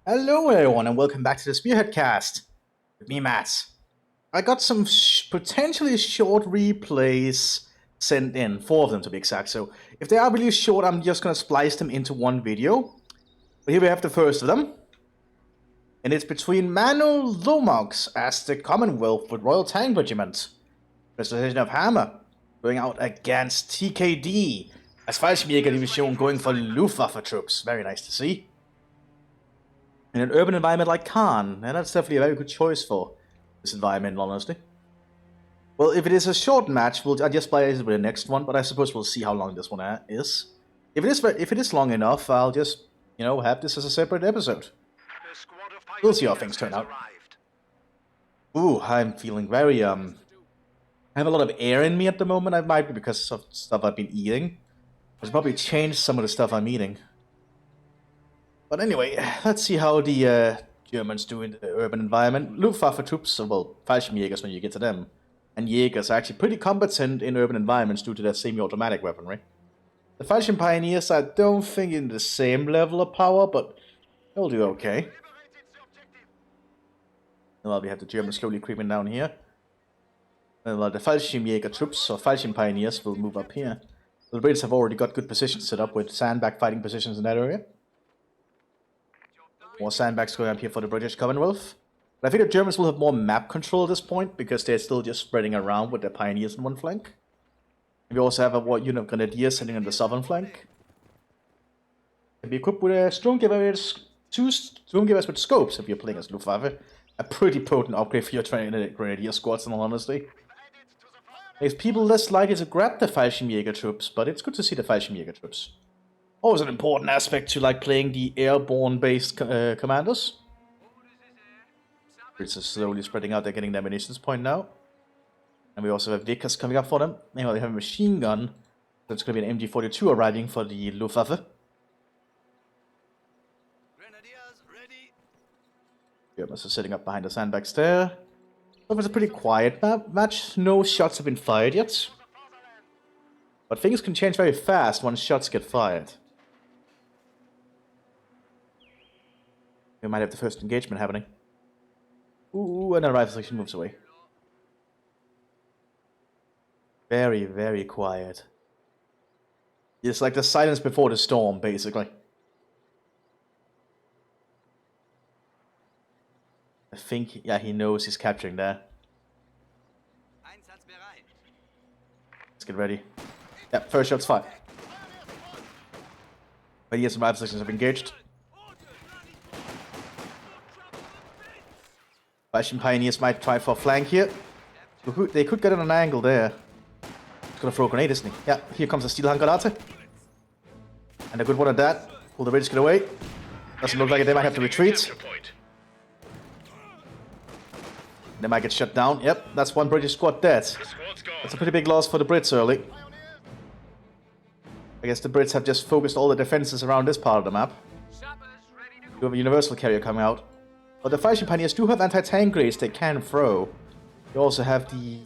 Hello everyone and welcome back to the Spearhead cast with me, Matt. I got some potentially short replays sent in, 4 of them to be exact, so if they are really short I'm just gonna splice them into one video. But here we have the first of them. And it's between Manu Lomax as the Commonwealth with Royal Tank Regiment, Presentation of Hammer, going out against TKD as Fallschirmjäger Division going for Luftwaffe troops. Very nice to see. In an urban environment like Khan, and that's definitely a very good choice for this environment, honestly. Well, if it is a short match, I'll just play it with the next one, but I suppose we'll see how long this one is. If it is long enough, I'll just, have this as a separate episode. We'll see how things turn out. Ooh, I'm feeling very, I have a lot of air in me at the moment. It might be because of stuff I've been eating. I should probably change some of the stuff I'm eating. But anyway, let's see how the Germans do in the urban environment. Luftwaffe troops, well, Fallschirmjägers when you get to them, and Jägers are actually pretty competent in urban environments due to their semi-automatic weaponry. The Fallschirm Pioneers, I don't think in the same level of power, but they'll do okay. Well, we have the Germans slowly creeping down here. Well, the Fallschirmjäger troops, or Fallschirm Pioneers, will move up here. The Brits have already got good positions set up with sandbag fighting positions in that area. More sandbags going up here for the British Commonwealth. But I think the Germans will have more map control at this point, because they're still just spreading around with their pioneers in one flank. And we also have a war unit of grenadiers sitting on the southern flank. Can be equipped with two Sturmgewehrs with scopes if you're playing as Luftwaffe. A pretty potent upgrade for your grenadier squads, in all honesty. Makes people less likely to grab the Fallschirmjäger troops, but it's good to see the Fallschirmjäger troops. Always an important aspect to playing the airborne-based commanders. Brits are slowly spreading out. They're getting their munitions point now. And we also have Vickers coming up for them. Anyway, they have a machine gun. So it's going to be an MG42 arriving for the Luftwaffe. Germans are sitting up behind the sandbags there. So it's a pretty quiet match. No shots have been fired yet. But things can change very fast once shots get fired. We might have the first engagement happening. Ooh, and our rifle section moves away. Very, very quiet. It's like the silence before the storm, basically. I think, yeah, he knows he's capturing there. Let's get ready. Yep, first shot's fired. But yes, some rifle sections have engaged. Fallschirm Pioneers might try for a flank here. They could get on an angle there. He's gonna throw a grenade, isn't he? Yeah, here comes a steel handgranate. And a good one at that. Pull the British get away. Doesn't look like it. They might have to retreat. They might get shut down. Yep, that's one British squad dead. That's a pretty big loss for the Brits early. I guess the Brits have just focused all the defenses around this part of the map. You have a universal carrier coming out. But the Fallschirm Pioneers do have anti-tank grenades they can throw. They also have the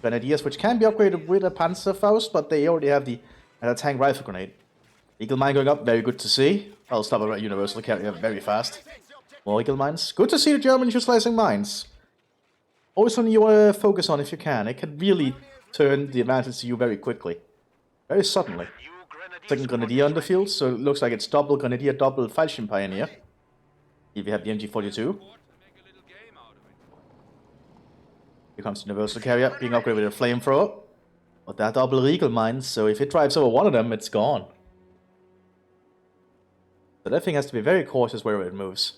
Grenadiers, which can be upgraded with a Panzerfaust, but they already have the anti-tank rifle grenade. Eagle Mine going up, very good to see. I'll stop a universal carrier very fast. More Eagle Mines. Good to see the Germans utilizing mines. Always something you want to focus on if you can. It can really turn the advantage to you very quickly. Very suddenly. Second Grenadier on the field, so it looks like it's double Grenadier, double Fallschirm Pioneer. Here we have the MG42. Here comes the universal carrier, being upgraded with a flamethrower. But that double Eagle Mines, so if it drives over one of them, it's gone. So that thing has to be very cautious wherever it moves.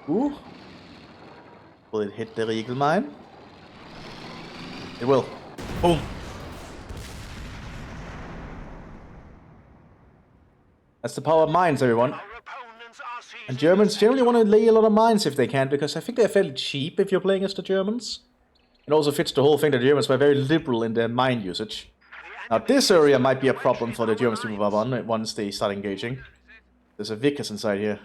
Ooh. Will it hit the Eagle Mine? It will. Boom. That's the power of mines, everyone. And Germans generally want to lay a lot of mines if they can, because I think they're fairly cheap if you're playing as the Germans. It also fits the whole thing that the Germans were very liberal in their mine usage. Now this area might be a problem for the Germans to move up on once they start engaging. There's a Vickers inside here.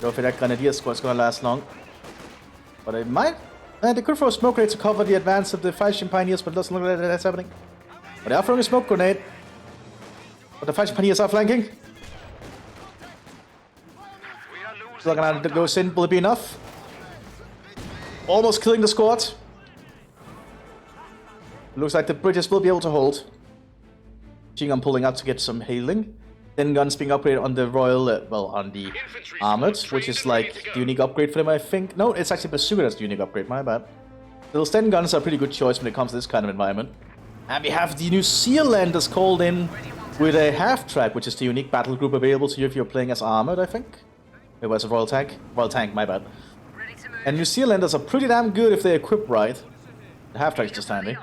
Don't think that Grenadier squad's gonna last long. But they might... they could throw a smoke grenade to cover the advance of the Fashion Pioneers, but it doesn't look like that's happening. But they are throwing a smoke grenade. But the Fashion Pioneers are flanking. Still gonna go in, will it be enough? Almost killing the squad. Looks like the British will be able to hold. Machine gun pulling out to get some healing. Then guns being upgraded on the Royal, on the Armored, which is like the unique upgrade for them, I think. No, it's actually Bazooka that's the unique upgrade, my bad. Those 10 guns are a pretty good choice when it comes to this kind of environment. And we have the New Zealanders called in with a half-track, which is the unique battle group available to you if you're playing as Armored, I think. It was a Royal Tank. Royal Tank, my bad. And New Zealanders are pretty damn good if they're equipped right. The half-track is just handy.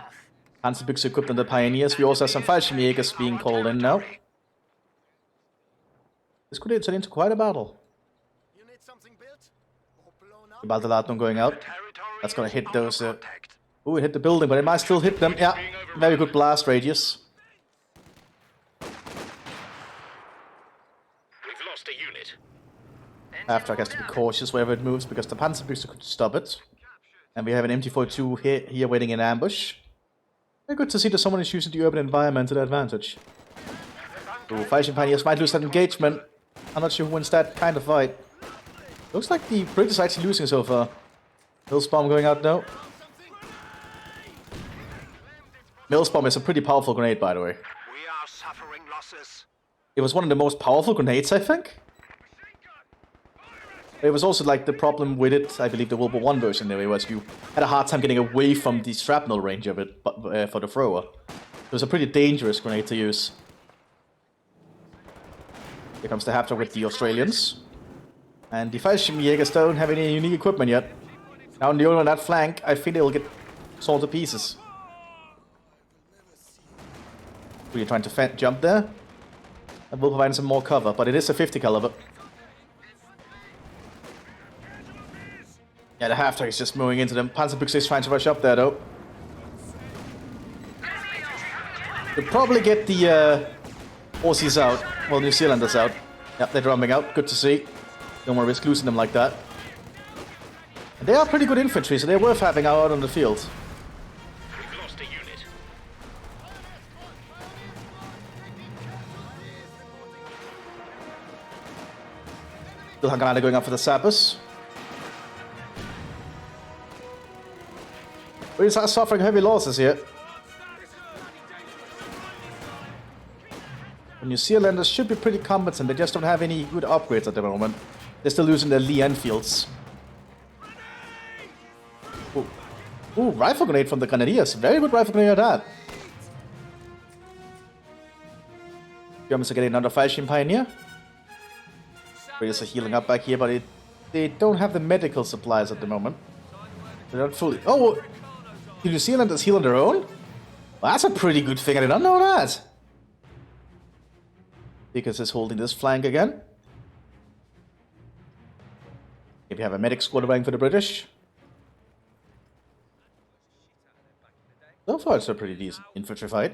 Panzerbüchse equipped on the Pioneers. We also have some Fallschirmjägers being called in now. This could turn into quite a battle. The Baldaladum going out. That's gonna hit those... Ooh, it hit the building, but it might still hit them. Yeah, very good blast radius. We've lost a unit. Half-track has to be cautious wherever it moves, because the Panzerbüchse could stop it. And we have an MT-42 here waiting in ambush. Very good to see that someone is using the urban environment to their advantage. Ooh, Fashion Pioneers might lose that engagement. I'm not sure who wins that kind of fight. Looks like the British are actually losing so far. Millsbomb going out now. Millsbomb is a pretty powerful grenade, by the way. We are suffering losses. It was one of the most powerful grenades, I think. It was also like the problem with it, I believe the World War I version anyway, was you had a hard time getting away from the shrapnel range of it for the thrower. It was a pretty dangerous grenade to use. Here comes the half-track with the Australians. And the Fallschirmjägers don't have any unique equipment yet. Now on the other on that flank, I think they'll get torn to pieces. We're trying to jump there. That will provide some more cover, but it is a 50 caliber. Yeah, the half-track is just moving into them. Panzerbüchse is trying to rush up there, though. They'll probably get the Aussies out. Well, New Zealanders out. Yep, they're drumming out. Good to see. Don't want to risk losing them like that. And they are pretty good infantry, so they're worth having out on the field. We've lost a unit. Still Hanganada going up for the sappers. We are suffering heavy losses here. The New Zealanders should be pretty competent, they just don't have any good upgrades at the moment. They're still using their Lee Enfields. Ooh, rifle grenade from the Grenadiers. Very good rifle grenade at that. Germans are getting another Fallschirm Pioneer. British are healing up back here, but they don't have the medical supplies at the moment. They're not fully... Oh! The New Zealanders heal on their own? Well, that's a pretty good thing, I did not know that. Because is holding this flank again. If you have a medic squad running for the British. So far it's a pretty decent infantry fight.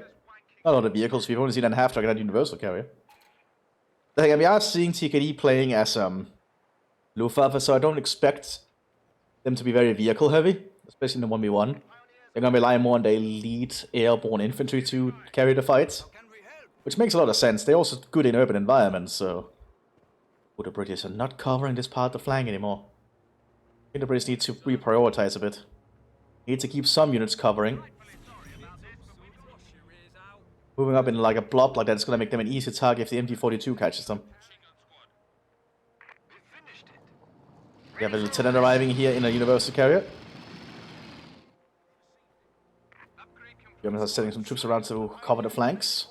Not a lot of vehicles, we've only seen a half-track and a universal carrier. Again, we are seeing TKD playing as Luftwaffe, so I don't expect them to be very vehicle heavy, especially in the 1v1. They're going to rely more on their elite airborne infantry to carry the fight. Which makes a lot of sense. They're also good in urban environments, so... Oh, the British are not covering this part of the flank anymore. I think the British need to reprioritize a bit. Need to keep some units covering. Moving up in like a blob like that is going to make them an easy target if the MT-42 catches them. We have a lieutenant arriving here in a universal carrier. Germans are sending some troops around to cover the flanks.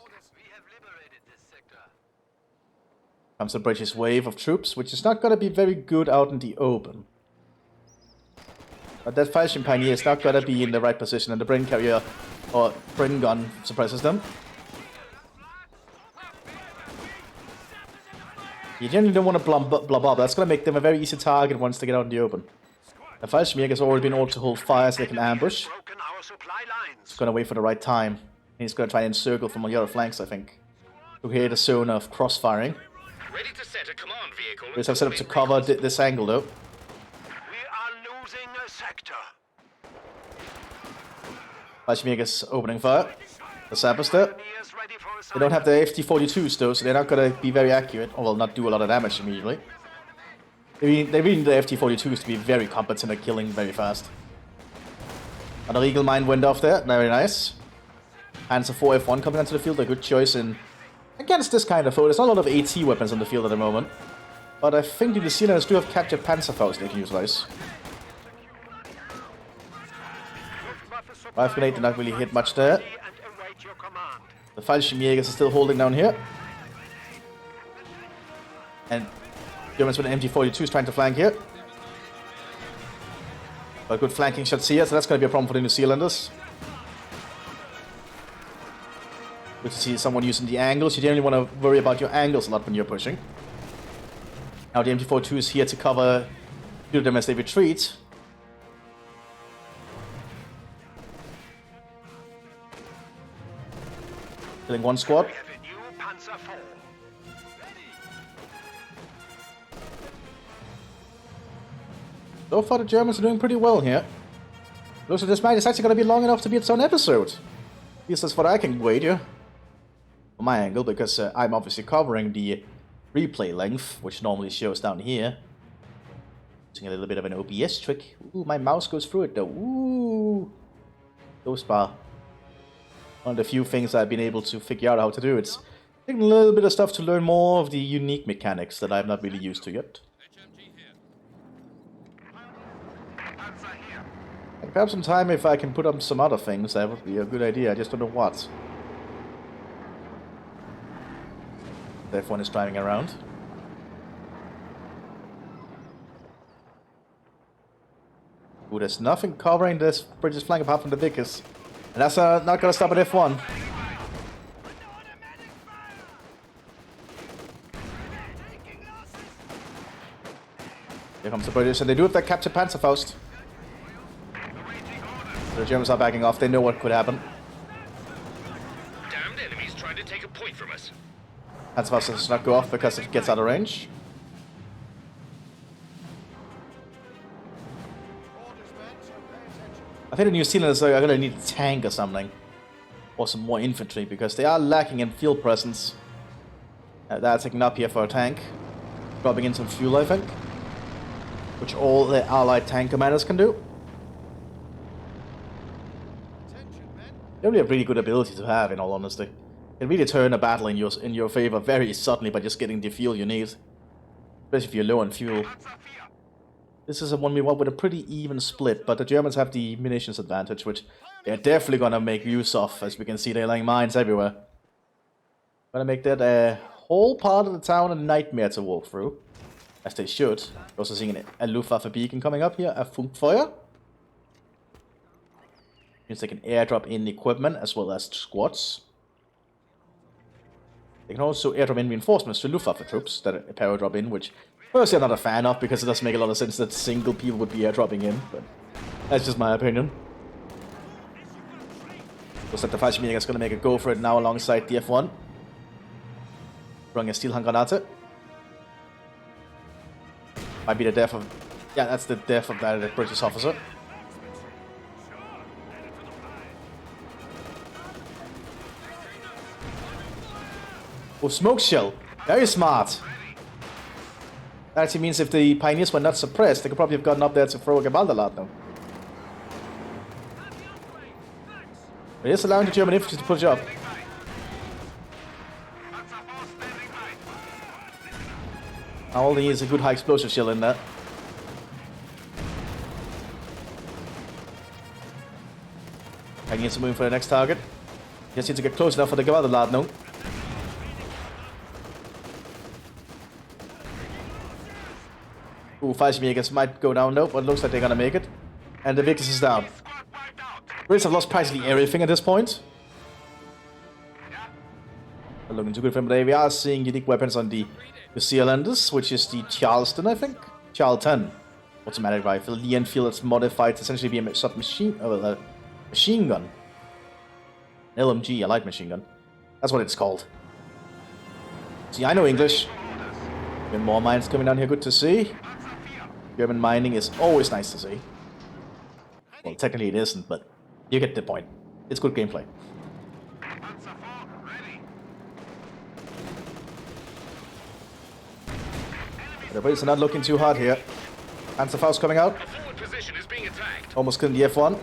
Comes the British wave of troops, which is not going to be very good out in the open. But that Fallschirm Pioneer is not going to be in the right position, and the Bren carrier or Bren gun suppresses them. You generally don't want to blob up. That's going to make them a very easy target once they get out in the open. The Fallschirmjäger has already been ordered to hold fire so they can ambush. He's going to wait for the right time. And he's going to try and encircle from on the other flanks, I think. To create a zone of cross-firing. Ready to set a command vehicle. Brits have set up to cover this angle, though. We are losing a sector. Fallschirmjäger's opening fire. The sappers there. Engineers ready for They don't have assignment. the FT-42s though, so they're not gonna be very accurate, or will not do a lot of damage immediately. They really need the FT-42s to be very competent at killing very fast. Another Eagle Mine went off there, very nice. Panzer 4 F1 coming onto the field, a good choice in against this kind of foe. There's not a lot of AT weapons on the field at the moment, but I think the New Zealanders do have captured Panzerfaust they can utilize. Five grenade did not really hit much there. The Fallschirmjägers are still holding down here. And Germans with an MG42 is trying to flank here. But good flanking shots here, so that's going to be a problem for the New Zealanders. Good to see someone using the angles. You generally want to worry about your angles a lot when you're pushing. Now the MG42 is here to cover them as they retreat. Killing one squad. So far the Germans are doing pretty well here. Looks like this match is actually going to be long enough to be its own episode. At least that's what I can wager. From my angle, because I'm obviously covering the replay length, which normally shows down here. Using a little bit of an OBS trick. Ooh, my mouse goes through it though. Ooh. Ghost bar. One of the few things I've been able to figure out how to do. It's taking a little bit of stuff to learn more of the unique mechanics that I'm not really used to yet. And perhaps some time if I can put up some other things, that would be a good idea. I just don't know what. Everyone is driving around. Ooh, there's nothing covering this British flank apart from the Vickers. And that's not going to stop at F1. Here comes the British, and they do have that captured Panzerfaust. The Germans are backing off, they know what could happen. Damned enemies trying to take a point from us. Panzerfaust does not go off because it gets out of range. I think the New Zealanders are going to need a tank or something. Or some more infantry, because they are lacking in field presence. They're taking up here for a tank. Dropping in some fuel, I think. Which all the allied tank commanders can do. They really have really good ability to have, in all honesty. You can really turn a battle in your favor very suddenly by just getting the fuel you need. Especially if you're low on fuel. This is a 1v1 with a pretty even split, but the Germans have the munitions advantage, which they're definitely gonna make use of. As we can see, they're laying mines everywhere. Gonna make that whole part of the town a nightmare to walk through. As they should. Also seeing a Luftwaffe beacon coming up here, a Funkfeuer. Means they can airdrop in equipment as well as squads. They can also airdrop in reinforcements to Luftwaffe troops that apparently drop in, which personally I'm not a fan of because it doesn't make a lot of sense that single people would be airdropping in, but that's just my opinion. Looks like the Fallschirmjäger is going to make a go for it now alongside the F1. Throwing a steel handgranate. Might be the death of... Yeah, that's the death of that British officer. Oh, smoke shell. Very smart. That actually means if the pioneers were not suppressed, they could probably have gotten up there to throw a Gewaltsalat now. But it's allowing the German infantry to push up. All they need is a good high explosive shell in that. Pioneers are moving for the next target. Just need to get close enough for the Gewaltsalat now. Ooh, Fallschirmjägers might go down though, but it looks like they're gonna make it. And the Victus is down. Brits have lost practically everything at this point. Not looking too good for them, but we are seeing unique weapons on the New Zealanders, which is the Charleston, I think? Charlton. Automatic rifle. The Enfield is modified to essentially be a submachine... a machine gun. An LMG, a light machine gun. That's what it's called. See, I know English. More mines coming down here, good to see. German mining is always nice to see. Well, technically it isn't, but you get the point. It's good gameplay. The Brits are not looking too hard here. Panzerfaust coming out. A forward position is being attacked. Almost killed the F1.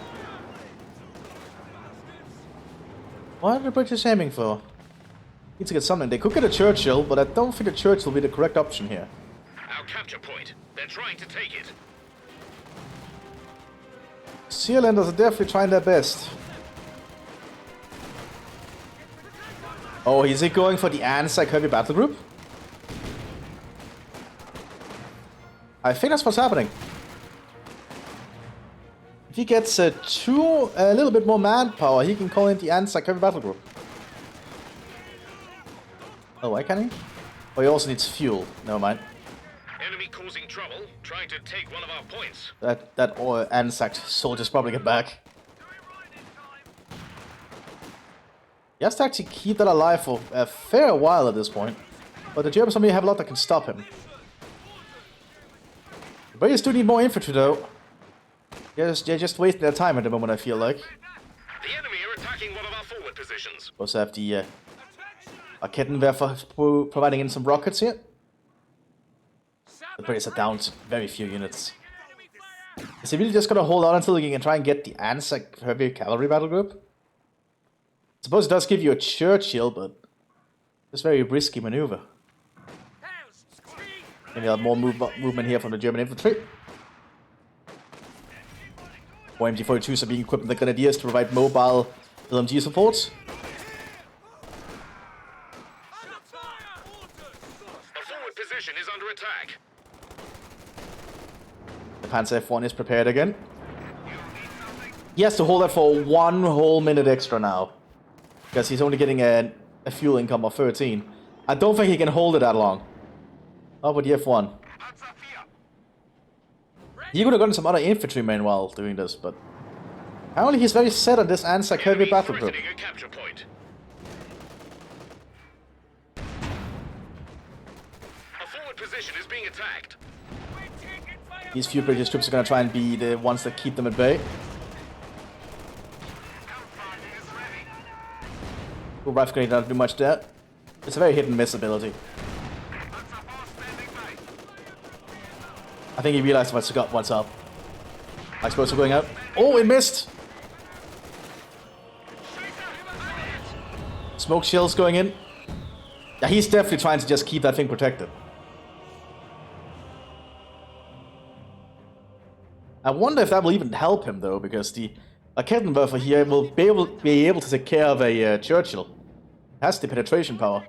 What are the British aiming for? Need to get something. They could get a Churchill, but I don't think a Churchill will be the correct option here. Our capture point. They're trying to take it. Sealanders are definitely trying their best. Oh, is he going for the Anzac heavy battle group? I think that's what's happening. If he gets a little bit more manpower, he can call in the Anzac heavy battle group. Oh, why can't he? Oh, he also needs fuel. Never mind. Enemy causing trouble, trying to take one of our points. That Anzac soldiers probably get back. He has to actually keep that alive for a fair while at this point. But the Germans only have a lot that can stop him. The British do need more infantry though. They're just wasting their time at the moment, I feel like. The enemy are attacking one of our forward positions. Also have the Raketenwerfer providing in some rockets here. The British are down to very few units. Is he really just gonna hold on until he can try and get the Anzac heavy cavalry battle group? I suppose it does give you a Churchill, but it's a very risky maneuver. Maybe have more movement here from the German infantry. More MG42s are being equipped with the Grenadiers to provide mobile LMG support. A forward position is under attack. The Panzer F1 is prepared again. He has to hold that for 1 whole minute extra now. Because he's only getting a fuel income of 13. I don't think he can hold it that long. How about the F1? He could have gotten some other infantrymen while doing this, but apparently he's very set on this Anzac heavy battle group. A capture point. A forward position is being attacked. These few British troops are going to try and be the ones that keep them at bay. Rifle grenade doesn't do much there. It's a very hit and miss ability. I think he realized what's up. Explosive going out. Oh, it missed! Smoke shells going in. Yeah, he's definitely trying to just keep that thing protected. I wonder if that will even help him though, because the Raketenwerfer here will be able to take care of a Churchill. Has the penetration power.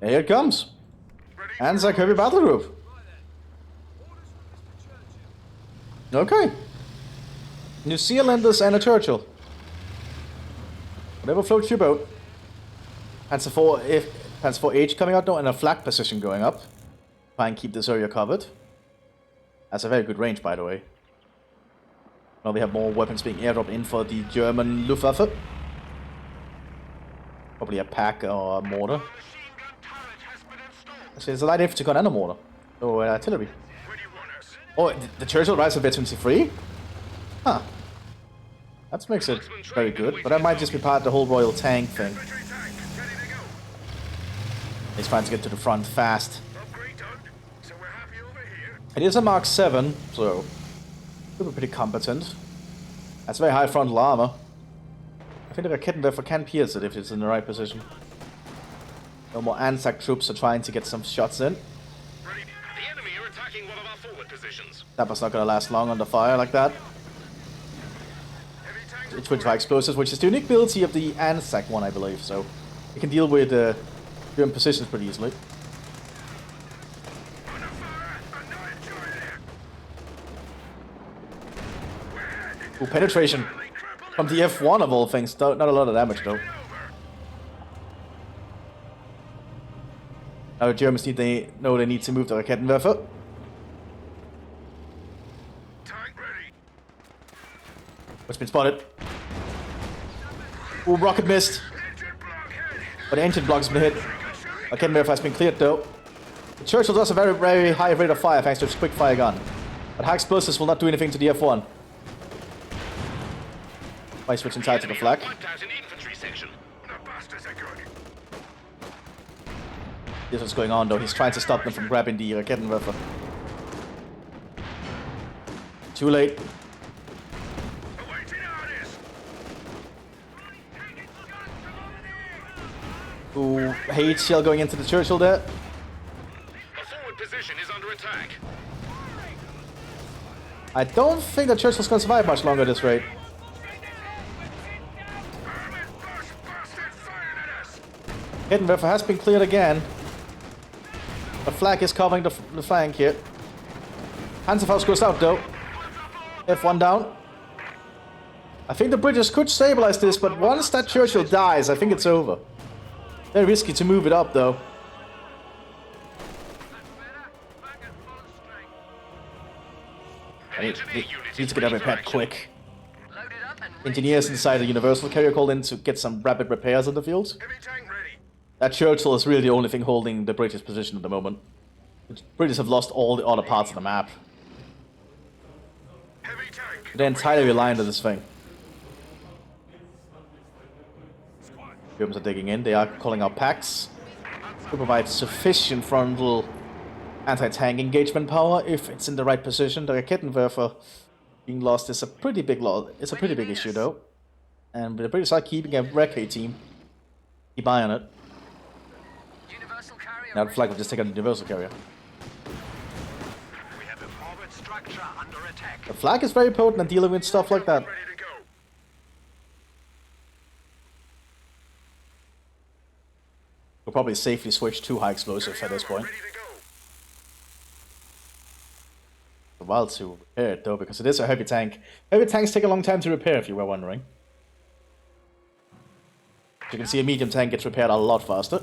Here it comes. Anzac heavy battle group. Okay. New Zealanders and a Churchill. Whatever floats your boat. Panzer 4H coming out now and a flag position going up. Try and keep this area covered. That's a very good range, by the way. Now we have more weapons being airdropped in for the German Luftwaffe. Probably a pack or a mortar. Actually, there's a light infantry gun and a mortar. Or artillery. Oh, the Churchill rides with veteran C3? Huh. That makes it very good, but that might just be part of the whole Royal Tank thing. He's trying to get to the front fast. It is a Mark 7, so could be pretty competent. That's very high frontal armor. I think the Raketenwerfer can pierce it if it's in the right position. No more Anzac troops are trying to get some shots in. The enemy are attacking one of our forward positions. That was not going to last long under fire like that. It's with explosives, which is the unique ability of the Anzac one, I believe. So it can deal with German positions pretty easily. Ooh, penetration from the F1 of all things. Not a lot of damage though. Now the Germans know they need to move the Raketenwerfer. What's been spotted? Ooh, rocket missed. But the engine block has been hit. Raketenwerfer has been cleared though. Churchill does a very, very high rate of fire thanks to its quick fire gun. But high explosives will not do anything to the F1. By switching side to the flag. Here's what's going on though, he's trying to stop them from grabbing the Kettenwerfer. Too late. Ooh, hate shell going into the Churchill there. The forward position is under attack. I don't think that Churchill's gonna survive much longer at this rate. Kettenwerfer has been cleared again. The flag is covering the flank here. Panzerfaust goes out though. F1 down. I think the British could stabilize this, but once that Churchill dies, I think it's over. Very risky to move it up though. I need to get that repaired quick. Engineers inside a universal carrier called in to get some rapid repairs in the field. That Churchill is really the only thing holding the British position at the moment. The British have lost all the other parts of the map. They're entirely reliant on this thing. Germans are digging in, they are calling out packs to provide sufficient frontal anti-tank engagement power if it's in the right position. The Kettenwerfer being lost is a pretty big loss. It's a pretty big issue though. And the British are keeping a Recce team. Keep eye on it. Now the flag will just take out the universal carrier. We have a forward structure under attack. The flag is very potent at dealing with stuff like that. We'll probably safely switch to high explosive at this point. A while to repair it though, because it is a heavy tank. Heavy tanks take a long time to repair, if you were wondering. You can see a medium tank gets repaired a lot faster.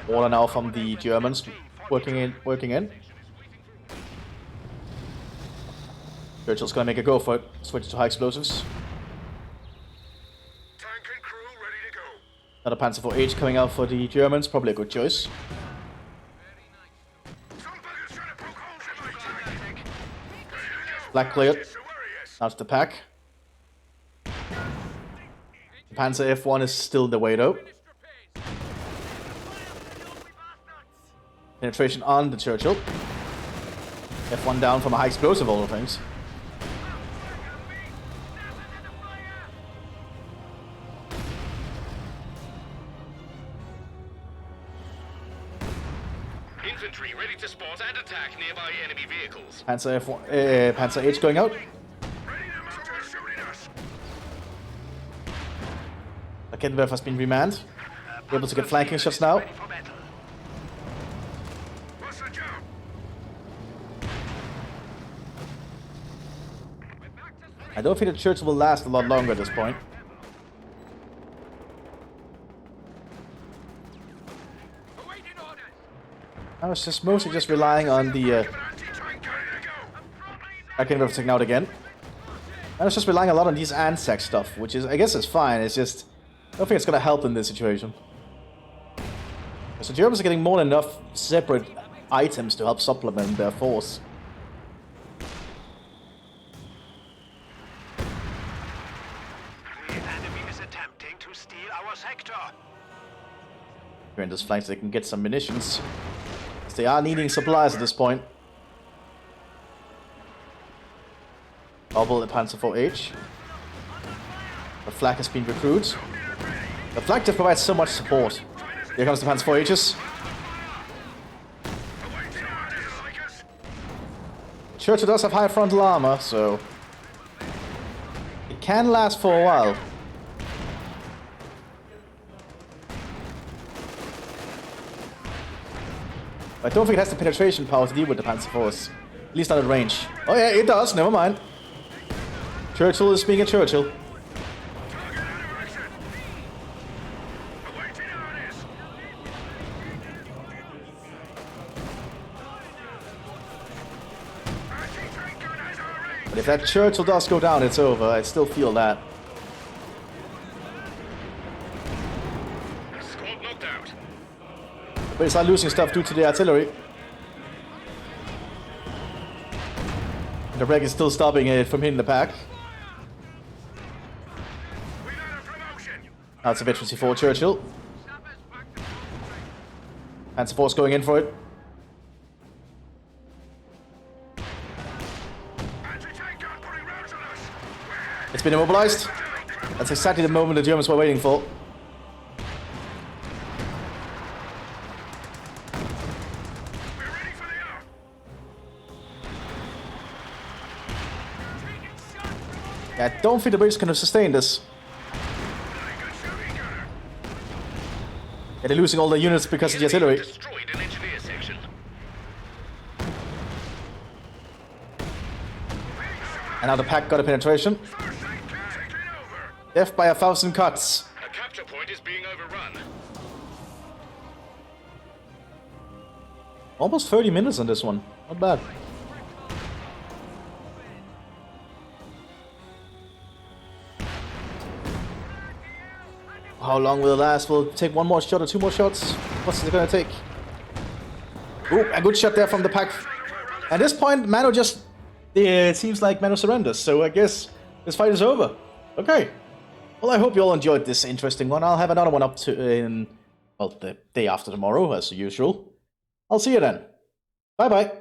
Order now from the Germans working in. Churchill's gonna make a go for it. Switch to high explosives. Tank and crew ready to go. Another Panzer IV H coming out for the Germans, probably a good choice. Flag cleared. Now it's the pack. The Panzer F1 is still the way though. Penetration on the Churchill. F1 down from a high explosive, all the things. Infantry ready to spot and attack nearby enemy vehicles. Panzer F1, Panzer H going out. The Kettenwerfer has been remanned. Able to get flanking shots now. I don't think the Churchill will last a lot longer at this point. I was just mostly just relying on the I can never take out again. I was just relying a lot on these ANZAC stuff, which is, I guess it's fine, it's just I don't think it's gonna help in this situation. Because the Germans are getting more than enough separate items to help supplement their force. In this flank so they can get some munitions. Because they are needing supplies at this point. Double the Panzer IV H. The flag has been recruited. The flag just provides so much support. Here comes the Panzer IV H's. Churchill does have high frontal armor, so it can last for a while. I don't think it has the penetration power to deal with the Panzer Force. At least not at range. Oh yeah, it does, never mind. Churchill is being a Churchill. But if that Churchill does go down, it's over. I still feel that. knocked out. The British are losing stuff due to the artillery. The wreck is still stopping it from hitting the pack. That's a veteran C4 Churchill. Panzer Force going in for it. It's been immobilized. That's exactly the moment the Germans were waiting for. Yeah, I don't think the British can sustain this. Yeah, they're losing all their units because of the artillery. Destroyed an engineer section. And now the pack got a penetration. Death by 1,000 cuts. A capture point is being overrun. Almost 30 minutes on this one. Not bad. How long will it last? Will it take one more shot or two more shots? What's it gonna take? Ooh, a good shot there from the pack. At this point, Mano just... it seems like Mano surrenders, so I guess this fight is over. Okay. Well, I hope you all enjoyed this interesting one. I'll have another one up to in, well, the day after tomorrow, as usual. I'll see you then. Bye-bye.